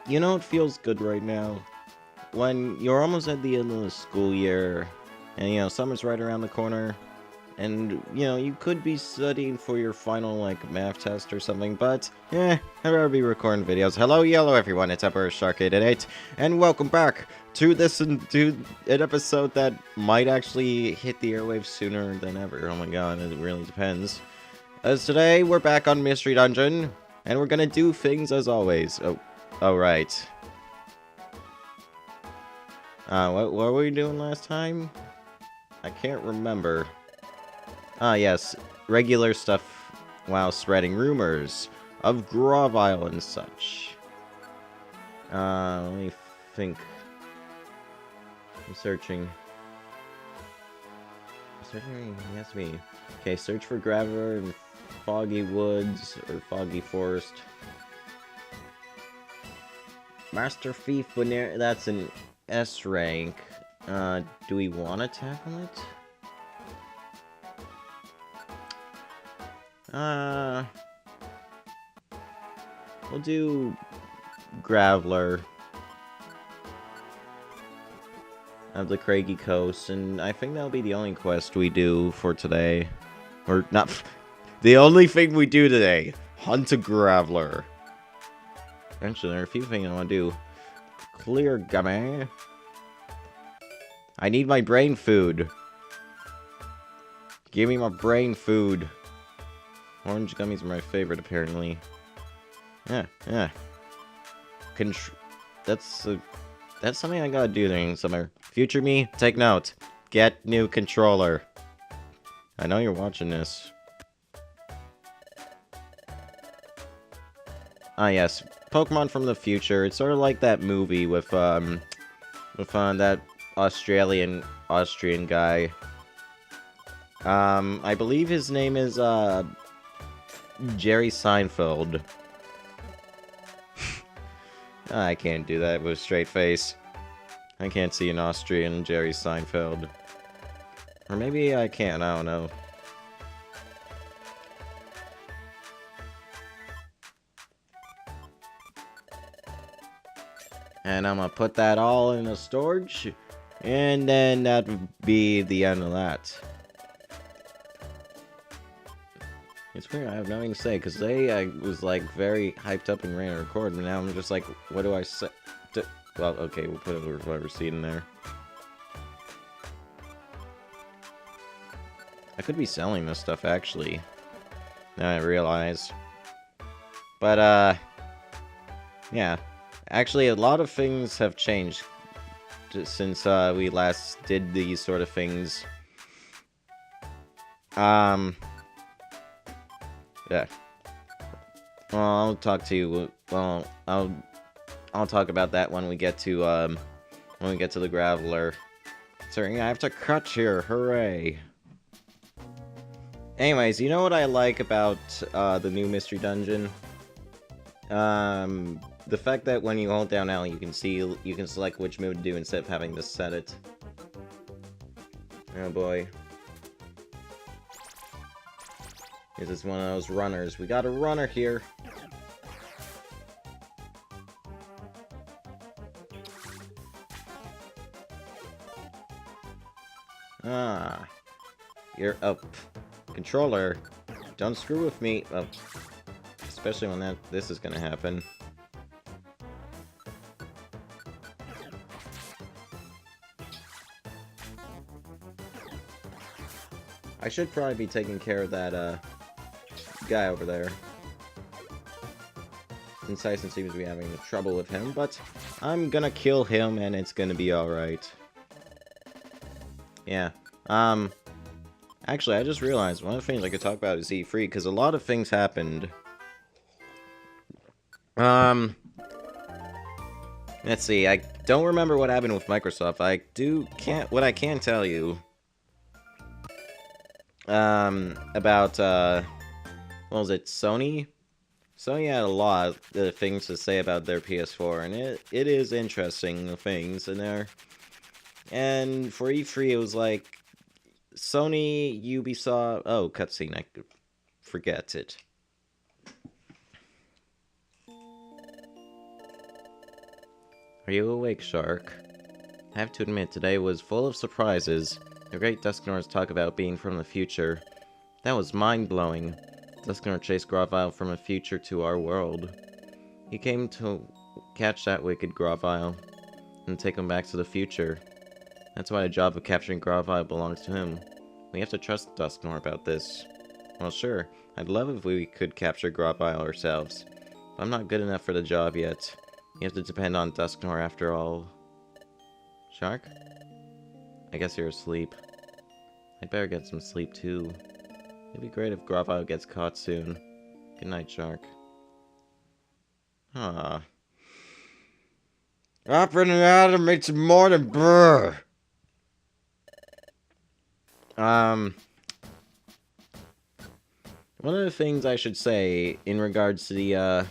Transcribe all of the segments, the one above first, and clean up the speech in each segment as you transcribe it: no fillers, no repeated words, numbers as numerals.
You know, it feels good right now. When you're almost at the end of the school year, and summer's right around the corner, and you could be studying for your final math test or something, but I'd rather be recording videos. Hello, yellow everyone, it's Emperor Shark888, and welcome back to to an episode that might actually hit the airwaves sooner than ever. Oh my god, it really depends. As today we're back on Mystery Dungeon, and we're gonna do things as always. Oh right. What were we doing last time? I can't remember. Ah, yes. Regular stuff while spreading rumors of Grovile and such. Let me think. I'm searching. Yes, me. Okay, search for Graveler in Foggy Woods or Foggy Forest. Master Thief Bonner, that's an S rank. Do we want to tackle it? We'll do Graveler of the Craggy Coast, and I think that'll be the only quest we do for today. Or, not the only thing we do today. Hunt a Graveler. Actually, there are a few things I want to do. Clear gummy. I need my brain food. Give me my brain food. Orange gummies are my favorite, apparently. Yeah. That's something I gotta do during summer. Future me, take note. Get new controller. I know you're watching this. Ah, yes. Pokemon from the future. It's sort of like that movie with that Austrian guy. I believe his name is, Jerry Seinfeld. I can't do that with a straight face. I can't see an Austrian Jerry Seinfeld. Or maybe I can, I don't know. And I'm gonna put that all in a storage, and then that would be the end of that. It's weird, I have nothing to say, because today I was, very hyped up and ready to record, and now I'm just like, what do I say? Well, okay, we'll put a whatever seed in there. I could be selling this stuff, actually. Now I realize. But, yeah. Actually, a lot of things have changed since, we last did these sort of things. Yeah. Well, I'll talk to you. Well, I'll talk about that when we get to the Graveler. Sorry, I have to cut here. Hooray! Anyways, you know what I like about the new Mystery Dungeon? The fact that when you hold down L, you can select which move to do instead of having to set it. Oh boy. This is one of those runners. We got a runner here. Ah. You're up. Controller. Don't screw with me. Oh. Especially when this is gonna happen. I should probably be taking care of that, guy over there. Since Tyson seems to be having trouble with him, but I'm gonna kill him and it's gonna be alright. Yeah. Actually, I just realized one of the things I could talk about is E3, because a lot of things happened. Let's see, I don't remember what happened with Microsoft. What I can tell you, about, what was it, Sony? Sony had a lot of things to say about their PS4, and it is interesting, the things in there. And for E3, it was like, Sony, Ubisoft... Oh, cutscene, I could forget it. Are you awake, Shark? I have to admit, today was full of surprises. The great Dusknoir's talk about being from the future. That was mind-blowing. Dusknoir chased Grovyle from a future to our world. He came to catch that wicked Grovyle and take him back to the future. That's why the job of capturing Grovyle belongs to him. We have to trust Dusknoir about this. Well, sure. I'd love if we could capture Grovyle ourselves. But I'm not good enough for the job yet. You have to depend on Dusknoir after all. Shark? I guess you're asleep. I'd better get some sleep too. It'd be great if Grovyle gets caught soon. Good night, Shark. Ah. Up and out and make some more than brr. One of the things I should say in regards to the,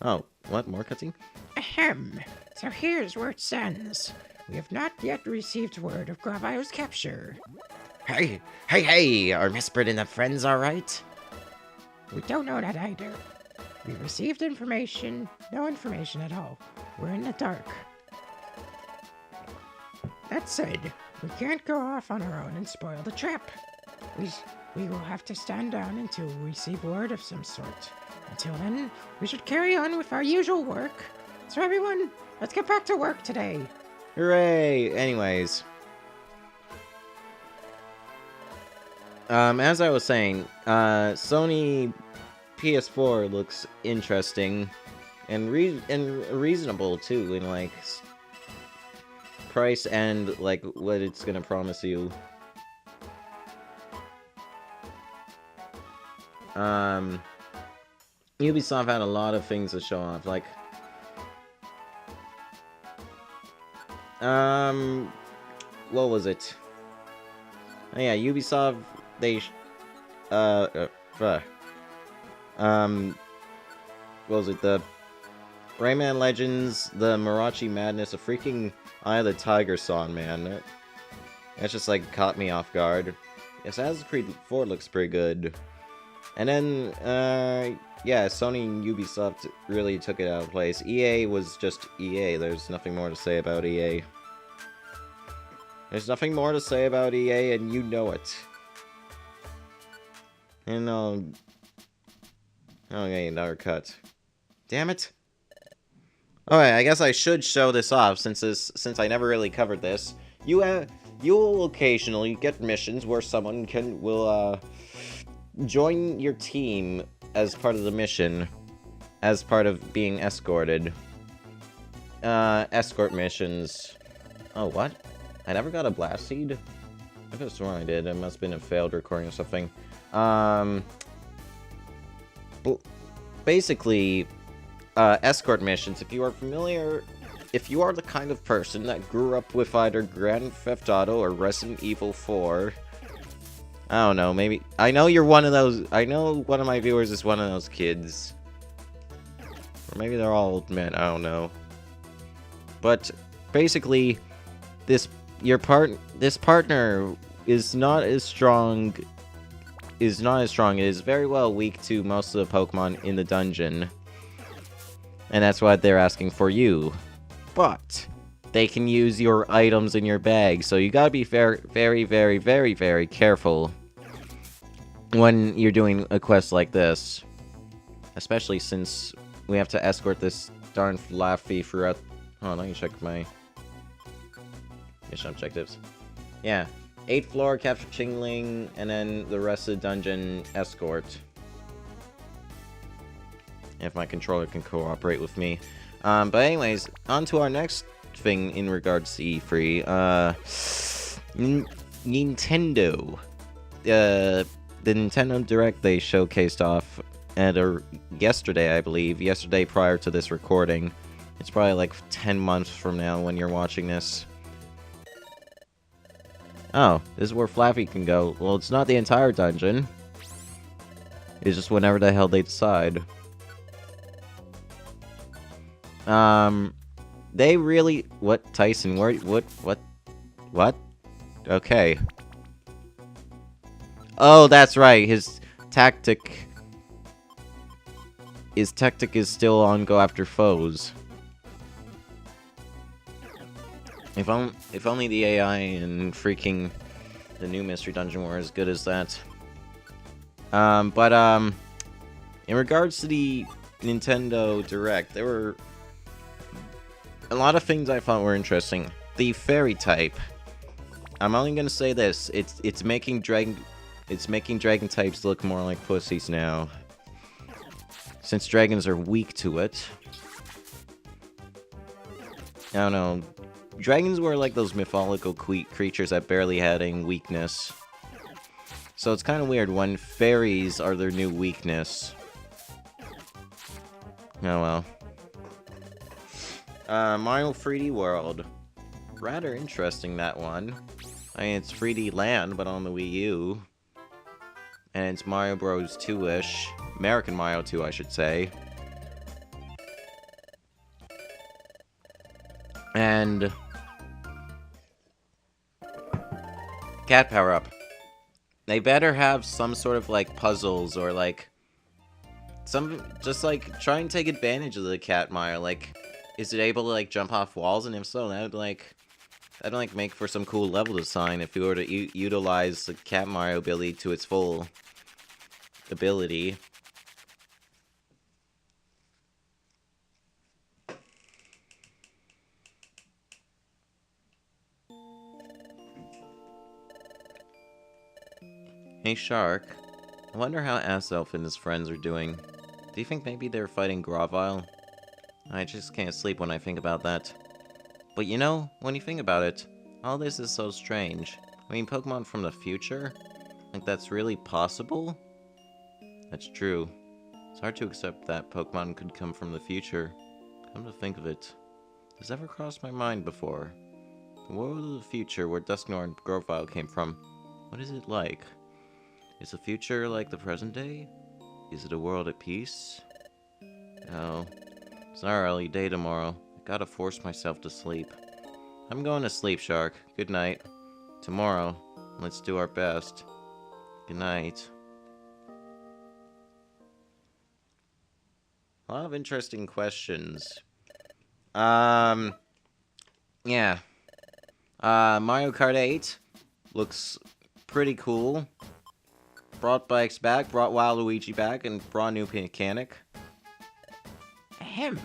Oh, what? More cutscene? Ahem. So here's where it stands. We have not yet received word of Grovyle's capture. Hey! Are Mesprit and the friends alright? We don't know that either. We received information, no information at all. We're in the dark. That said, we can't go off on our own and spoil the trap. We will have to stand down until we receive word of some sort. Until then, we should carry on with our usual work. So everyone, let's get back to work today. Hooray! Anyways. As I was saying, Sony PS4 looks interesting and reasonable too in like price and like what it's gonna promise you. Ubisoft had a lot of things to show off, like what was it? Oh yeah, Ubisoft, they what was it? The Rayman Legends, the Mirachi Madness, a freaking Eye of the Tiger song, man. That just like caught me off guard. Assassin's Creed 4 looks pretty good. And then, yeah, Sony and Ubisoft really took it out of place. EA was just EA. There's nothing more to say about EA. There's nothing more to say about EA, and you know it. And, okay, another cut. Damn it. Alright, I guess I should show this off, since I never really covered this. You will occasionally get missions where someone will join your team as part of the mission, as part of being escorted. Escort missions. Oh, what? I never got a blast seed? I could have sworn I did. It must have been a failed recording or something. Basically, escort missions, if you are familiar, if you are the kind of person that grew up with either Grand Theft Auto or Resident Evil 4, I don't know, maybe, I know you're one of those, I know one of my viewers is one of those kids. Or maybe they're all old men, I don't know. But, basically, this partner is not as strong, it is very well weak to most of the Pokemon in the dungeon. And that's why they're asking for you. But they can use your items in your bag, so you gotta be very, very, very, very, very careful when you're doing a quest like this. Especially since we have to escort this darn Fluffy throughout... Oh, let me check my mission objectives. Yeah, 8th floor, capture Chingling, and then the rest of the dungeon escort. If my controller can cooperate with me. But anyways, on to our next thing in regards to E3. Nintendo. The Nintendo Direct they showcased off at yesterday, I believe. Yesterday prior to this recording. It's probably like 10 months from now when you're watching this. Oh, this is where Flaffy can go. Well, it's not the entire dungeon. It's just whenever the hell they decide. They really... What, Tyson? What? Okay. Oh, that's right. His tactic is still on go after foes. If only the AI in freaking the new Mystery Dungeon were as good as that. In regards to the Nintendo Direct, there were a lot of things I thought were interesting. The fairy type. I'm only gonna say this: it's making dragon types look more like pussies now, since dragons are weak to it. I don't know. Dragons were like those mythological creatures that barely had any weakness. So it's kind of weird when fairies are their new weakness. Oh well. Mario 3D World. Rather interesting, that one. I mean, it's 3D Land, but on the Wii U. And it's Mario Bros. 2-ish. American Mario 2, I should say. And... cat power-up. They better have some sort of, like, puzzles or, like... just, like, try and take advantage of the cat Mario. Like, is it able to, like, jump off walls? And if so, that'd, like, make for some cool level design if we were to utilize the cat Mario ability to its full ability. Hey Shark, I wonder how Azelf and his friends are doing. Do you think maybe they're fighting Grovyle? I just can't sleep when I think about that. But you know, when you think about it, all this is so strange. I mean, Pokemon from the future? Like, that's really possible? That's true. It's hard to accept that Pokemon could come from the future. Come to think of it, this ever crossed my mind before? The world of the future where Dusknoir and Grovyle came from, what is it like? Is the future like the present day? Is it a world at peace? No. It's an early day tomorrow. I gotta force myself to sleep. I'm going to sleep, Shark. Good night. Tomorrow, let's do our best. Good night. A lot of interesting questions. Yeah. Mario Kart 8 looks pretty cool. Brought bikes back, brought Waluigi back, and brought a new mechanic. Ahem.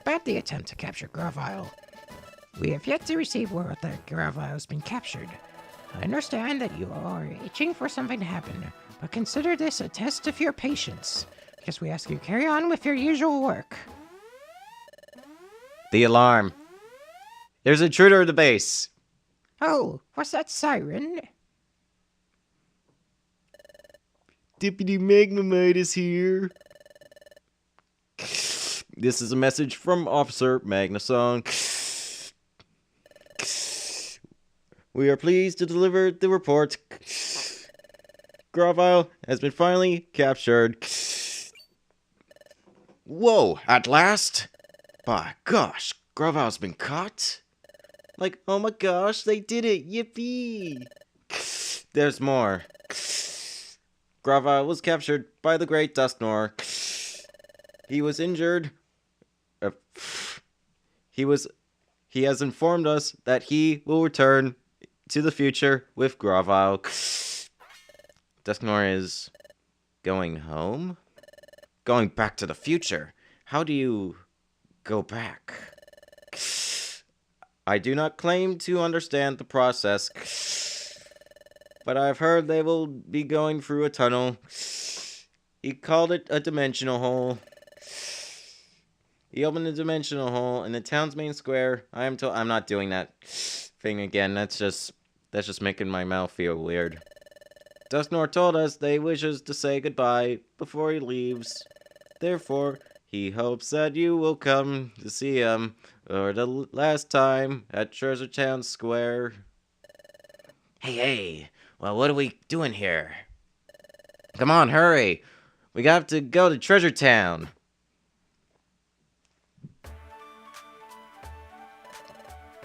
About the attempt to capture Grovyle. We have yet to receive word that Grovyle has been captured. I understand that you are itching for something to happen, but consider this a test of your patience. Because we ask you carry on with your usual work. The alarm. There's an intruder at the base. Oh, what's that siren? Deputy Magnemite is here. This is a message from Officer Magnuson. We are pleased to deliver the report. Grovyle has been finally captured. Whoa, at last? By gosh, Grovyle's been caught? Like, oh my gosh, they did it, yippee! There's more. Grovyle was captured by the Great Dusknoir. He was injured. He has informed us that he will return to the future with Grovyle. Dusknoir is going home? Going back to the future? How do you go back? I do not claim to understand the process, but I've heard they will be going through a tunnel. He called it a dimensional hole. He opened a dimensional hole in the town's main square. I'm not doing that thing again. That's just making my mouth feel weird. Dusknoir told us that he wishes to say goodbye before he leaves. Therefore, he hopes that you will come to see him for the last time at Treasure Town Square. Hey, well, what are we doing here? Come on, hurry. We got to go to Treasure Town.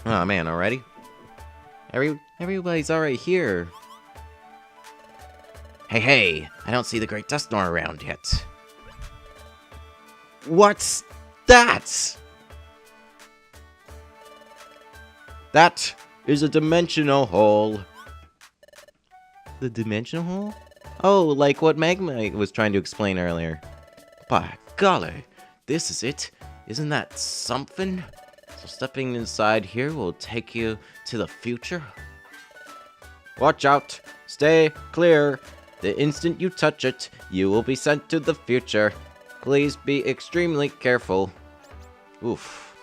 Oh man, already? Everybody's already here. Hey, I don't see the Great Dusknoir around yet. What's that? That is a dimensional hole. The dimensional hole? Oh, like what Magma was trying to explain earlier. By golly, this is it. Isn't that something? So stepping inside here will take you to the future. Watch out. Stay clear. The instant you touch it, you will be sent to the future. Please be extremely careful. Oof.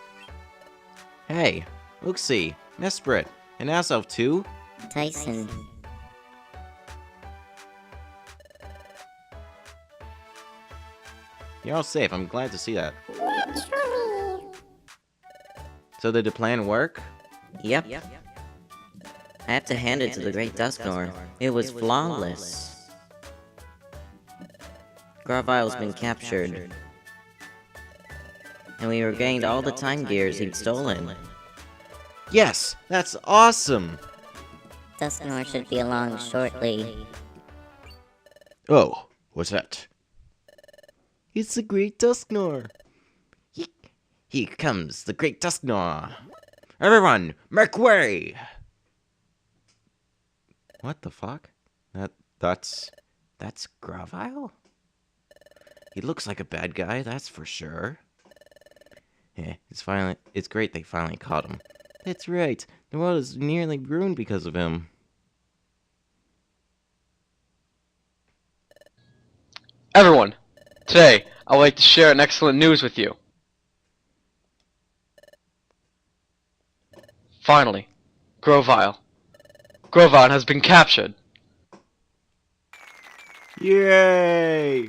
Hey, Uxie, Mesprit, and Azelf too. Tyson. You're all safe. I'm glad to see that. So did the plan work? Yep. I have to hand it to the Great Dusknor. It was flawless. Gravile's been captured. And we regained all the time gears he'd stolen. Yes, that's awesome. Dusknor should be along shortly. Oh, what's that? It's the Great Dusknor. Here comes the Great Dusknor. Everyone, make way! What the fuck? That's Gravile? He looks like a bad guy, that's for sure. Yeah, it's great they finally caught him. That's right. The world is nearly ruined because of him. Everyone, today I would like to share an excellent news with you. Finally, Grovyle has been captured. Yay!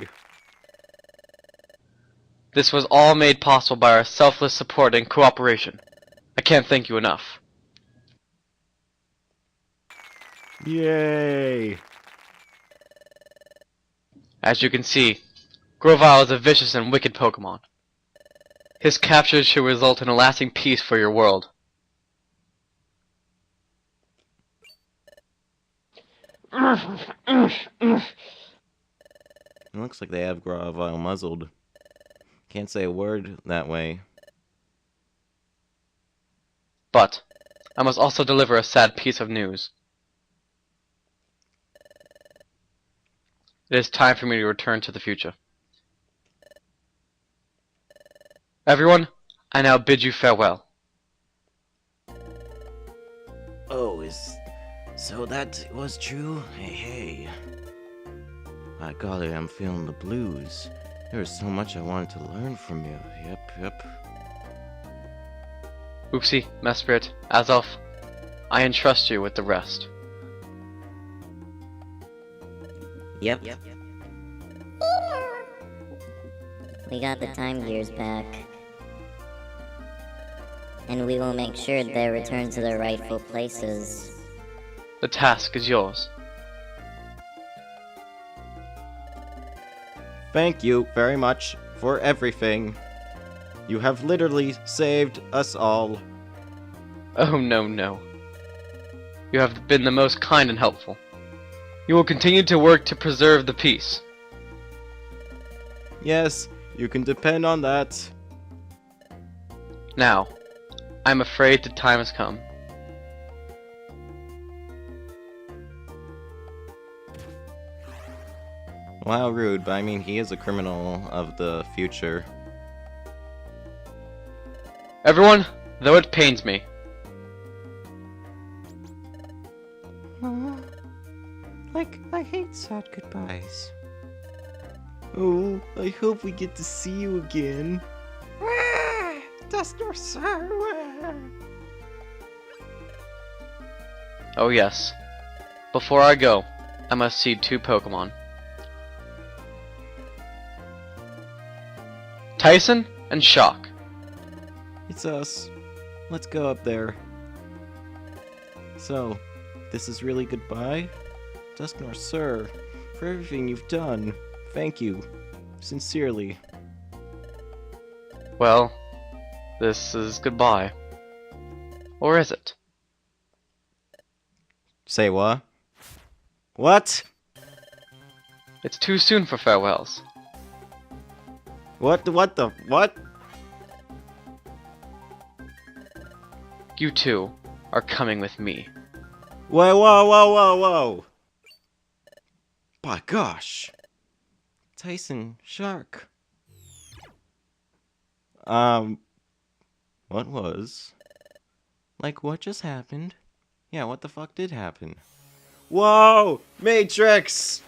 This was all made possible by our selfless support and cooperation. I can't thank you enough. Yay! As you can see, Grovyle is a vicious and wicked Pokemon. His capture should result in a lasting peace for your world. It looks like they have Gravile muzzled. Can't say a word that way. But I must also deliver a sad piece of news. It is time for me to return to the future. Everyone, I now bid you farewell. Oh, so that was true? Hey. By golly, I'm feeling the blues. There was so much I wanted to learn from you. Yep. Uxie, Mesprit, Azelf, I entrust you with the rest. Yep. We got the time gears back. And we will make sure they're returned to their rightful places. The task is yours. Thank you very much for everything. You have literally saved us all. Oh no. You have been the most kind and helpful. You will continue to work to preserve the peace. Yes, you can depend on that. Now, I'm afraid the time has come. Wow, rude, but I mean, he is a criminal of the future. Everyone, though it pains me, I hate sad goodbyes. Oh, I hope we get to see you again. Dusknor, sir. oh yes. Before I go, I must see two Pokemon. Tyson and Shock. It's us. Let's go up there. So, this is really goodbye? Dusknor, sir, for everything you've done. Thank you. Sincerely. Well, this is goodbye. Or is it? Say what? What? It's too soon for farewells. What? What? You two, are coming with me. Whoa, whoa, whoa, whoa, whoa! By gosh! Tyson Shark. What was? Like, what just happened? Yeah, what the fuck did happen? Whoa! Matrix!